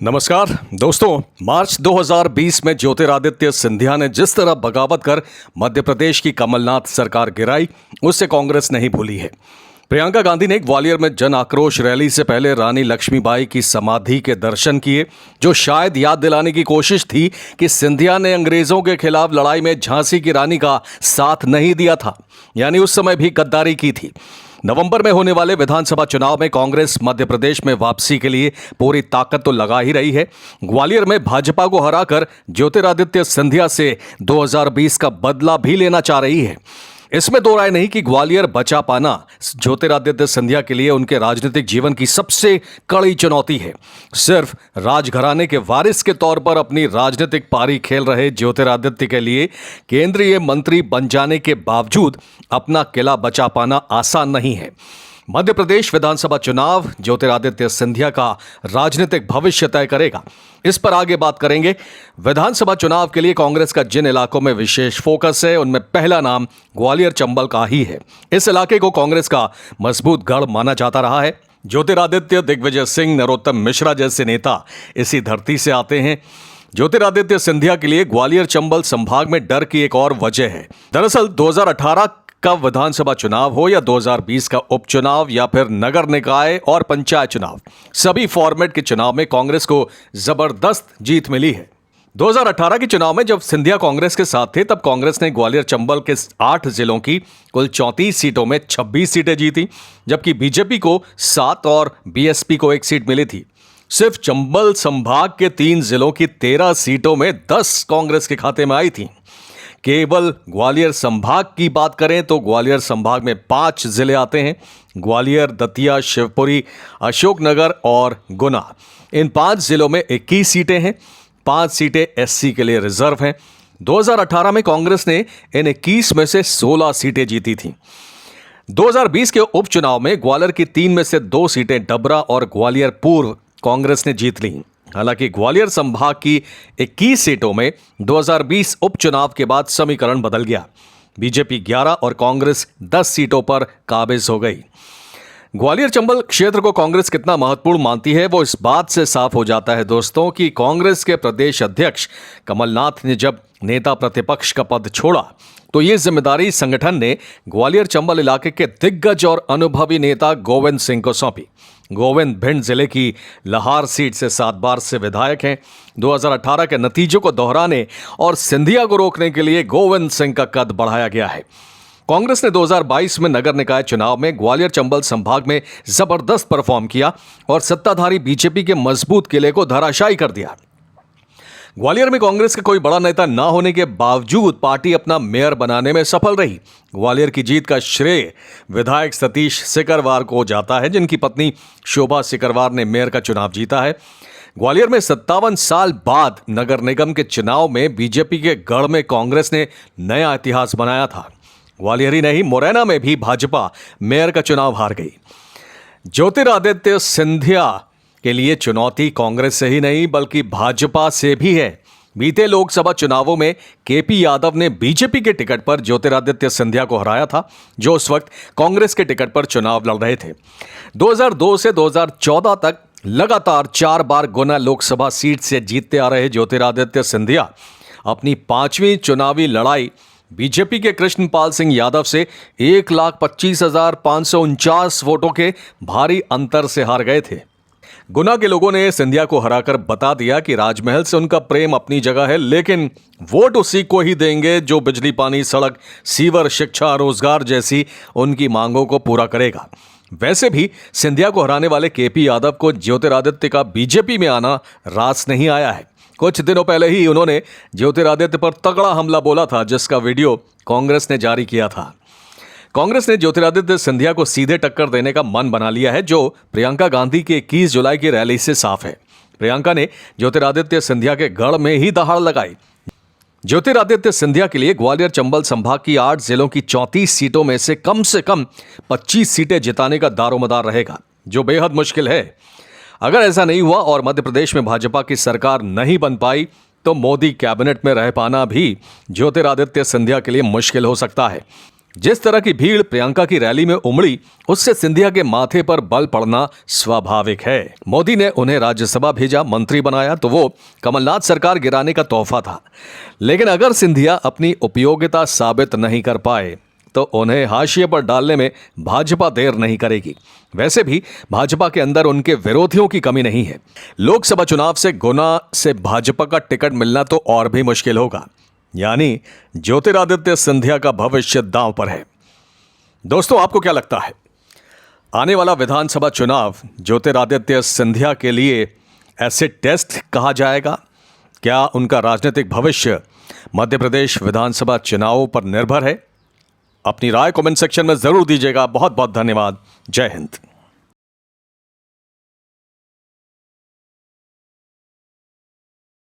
नमस्कार दोस्तों, मार्च 2020 में ज्योतिरादित्य सिंधिया ने जिस तरह बगावत कर मध्य प्रदेश की कमलनाथ सरकार गिराई, उससे कांग्रेस नहीं भूली है। प्रियंका गांधी ने ग्वालियर में जन आक्रोश रैली से पहले रानी लक्ष्मीबाई की समाधि के दर्शन किए, जो शायद याद दिलाने की कोशिश थी कि सिंधिया ने अंग्रेजों के खिलाफ लड़ाई में झांसी की रानी का साथ नहीं दिया था, यानी उस समय भी गद्दारी की थी। नवंबर में होने वाले विधानसभा चुनाव में कांग्रेस मध्य प्रदेश में वापसी के लिए पूरी ताकत तो लगा ही रही है। ग्वालियर में भाजपा को हराकर ज्योतिरादित्य सिंधिया से 2020 का बदला भी लेना चाह रही है। इसमें दो राय नहीं कि ग्वालियर बचा पाना ज्योतिरादित्य सिंधिया के लिए उनके राजनीतिक जीवन की सबसे कड़ी चुनौती है। सिर्फ राजघराने के वारिस के तौर पर अपनी राजनीतिक पारी खेल रहे ज्योतिरादित्य के लिए केंद्रीय मंत्री बन जाने के बावजूद अपना किला बचा पाना आसान नहीं है। मध्य प्रदेश विधानसभा चुनाव ज्योतिरादित्य सिंधिया का राजनीतिक भविष्य तय करेगा। इस पर आगे बात करेंगे। विधानसभा चुनाव के लिए कांग्रेस का जिन इलाकों में विशेष फोकस है, उनमें पहला नाम ग्वालियर चंबल का ही है। इस इलाके को कांग्रेस का मजबूत गढ़ माना जाता रहा है। ज्योतिरादित्य, दिग्विजय सिंह, नरोत्तम मिश्रा जैसे नेता इसी धरती से आते हैं। ज्योतिरादित्य सिंधिया के लिए ग्वालियर चंबल संभाग में डर की एक और वजह है। दरअसल 2018 का विधानसभा चुनाव हो या 2020 का उपचुनाव या फिर नगर निकाय और पंचायत चुनाव, सभी फॉर्मेट के चुनाव में कांग्रेस को जबरदस्त जीत मिली है। 2018 के चुनाव में जब सिंधिया कांग्रेस के साथ थे, तब कांग्रेस ने ग्वालियर चंबल के 8 जिलों की कुल 34 सीटों में 26 सीटें जीती, जबकि बीजेपी को 7 और बीएसपी को 1 सीट मिली थी। सिर्फ चंबल संभाग के 3 जिलों की 13 सीटों में 10 कांग्रेस के खाते में आई थी। केवल ग्वालियर संभाग की बात करें तो ग्वालियर संभाग में 5 जिले आते हैं: ग्वालियर, दतिया, शिवपुरी, अशोकनगर और गुना। इन 5 जिलों में 21 सीटें हैं। 5 सीटें एससी के लिए रिजर्व हैं। 2018 में कांग्रेस ने इन 21 में से 16 सीटें जीती थीं। 2020 के उपचुनाव में ग्वालियर की 3 में से 2 सीटें डबरा और ग्वालियर पूर्व कांग्रेस ने जीत ली। हालांकि ग्वालियर संभाग की 21 सीटों में 2020 उपचुनाव के बाद समीकरण बदल गया। बीजेपी 11 और कांग्रेस 10 सीटों पर काबिज हो गई। ग्वालियर चंबल क्षेत्र को कांग्रेस कितना महत्वपूर्ण मानती है, वो इस बात से साफ हो जाता है दोस्तों कि कांग्रेस के प्रदेश अध्यक्ष कमलनाथ ने जब नेता प्रतिपक्ष का पद छोड़ा, तो ये जिम्मेदारी संगठन ने ग्वालियर चंबल इलाके के दिग्गज और अनुभवी नेता गोविंद सिंह को सौंपी। गोविंद भिंड जिले की लहार सीट से 7 बार से विधायक हैं। 2018 के नतीजों को दोहराने और सिंधिया को रोकने के लिए गोविंद सिंह का कद बढ़ाया गया है। कांग्रेस ने 2022 में नगर निकाय चुनाव में ग्वालियर चंबल संभाग में जबरदस्त परफॉर्म किया और सत्ताधारी बीजेपी के मजबूत किले को धराशायी कर दिया। ग्वालियर में कांग्रेस का कोई बड़ा नेता न होने के बावजूद पार्टी अपना मेयर बनाने में सफल रही। ग्वालियर की जीत का श्रेय विधायक सतीश सिकरवार को जाता है, जिनकी पत्नी शोभा सिकरवार ने मेयर का चुनाव जीता है। ग्वालियर में 57 साल बाद नगर निगम के चुनाव में बीजेपी के गढ़ में कांग्रेस ने नया इतिहास बनाया था। ग्वालियर ही नहीं, मुरैना में भी भाजपा मेयर का चुनाव हार गई। ज्योतिरादित्य सिंधिया के लिए चुनौती कांग्रेस से ही नहीं बल्कि भाजपा से भी है। बीते लोकसभा चुनावों में केपी यादव ने बीजेपी के टिकट पर ज्योतिरादित्य सिंधिया को हराया था, जो उस वक्त कांग्रेस के टिकट पर चुनाव लड़ रहे थे। 2002 से 2014 तक लगातार 4 बार गुना लोकसभा सीट से जीतते आ रहे ज्योतिरादित्य सिंधिया अपनी 5वीं चुनावी लड़ाई बीजेपी के कृष्णपाल सिंह यादव से 1,25,549 वोटों के भारी अंतर से हार गए थे। गुना के लोगों ने सिंधिया को हराकर बता दिया कि राजमहल से उनका प्रेम अपनी जगह है, लेकिन वोट उसी को ही देंगे जो बिजली, पानी, सड़क, सीवर, शिक्षा, रोजगार जैसी उनकी मांगों को पूरा करेगा। वैसे भी सिंधिया को हराने वाले केपी यादव को ज्योतिरादित्य का बीजेपी में आना रास नहीं आया है। कुछ दिनों पहले ही उन्होंने ज्योतिरादित्य पर तगड़ा हमला बोला था, जिसका वीडियो कांग्रेस ने जारी किया था। कांग्रेस ने ज्योतिरादित्य सिंधिया को सीधे टक्कर देने का मन बना लिया है, जो प्रियंका गांधी की 21 जुलाई की रैली से साफ है। प्रियंका ने ज्योतिरादित्य सिंधिया के गढ़ में ही दहाड़ लगाई। ज्योतिरादित्य सिंधिया के लिए ग्वालियर चंबल संभाग की 8 जिलों की 34 सीटों में से कम 25 सीटें जिताने का दारोमदार रहेगा, जो बेहद मुश्किल है। अगर ऐसा नहीं हुआ और मध्य प्रदेश में भाजपा की सरकार नहीं बन पाई, तो मोदी कैबिनेट में रह पाना भी ज्योतिरादित्य सिंधिया के लिए मुश्किल हो सकता है। जिस तरह की भीड़ प्रियंका की रैली में उमड़ी, उससे सिंधिया के माथे पर बल पड़ना स्वाभाविक है। मोदी ने उन्हें राज्यसभा भेजा, मंत्री बनाया, तो वो कमलनाथ सरकार गिराने का तोहफा था। लेकिन अगर सिंधिया अपनी उपयोगिता साबित नहीं कर पाए तो उन्हें हाशिए पर डालने में भाजपा देर नहीं करेगी। वैसे भी भाजपा के अंदर उनके विरोधियों की कमी नहीं है। लोकसभा चुनाव से गुना से भाजपा का टिकट मिलना तो और भी मुश्किल होगा। यानी ज्योतिरादित्य सिंधिया का भविष्य दांव पर है। दोस्तों, आपको क्या लगता है, आने वाला विधानसभा चुनाव ज्योतिरादित्य सिंधिया के लिए एसिड टेस्ट कहा जाएगा? क्या उनका राजनीतिक भविष्य मध्य प्रदेश विधानसभा चुनावों पर निर्भर है? अपनी राय कमेंट सेक्शन में जरूर दीजिएगा। बहुत बहुत धन्यवाद। जय हिंद।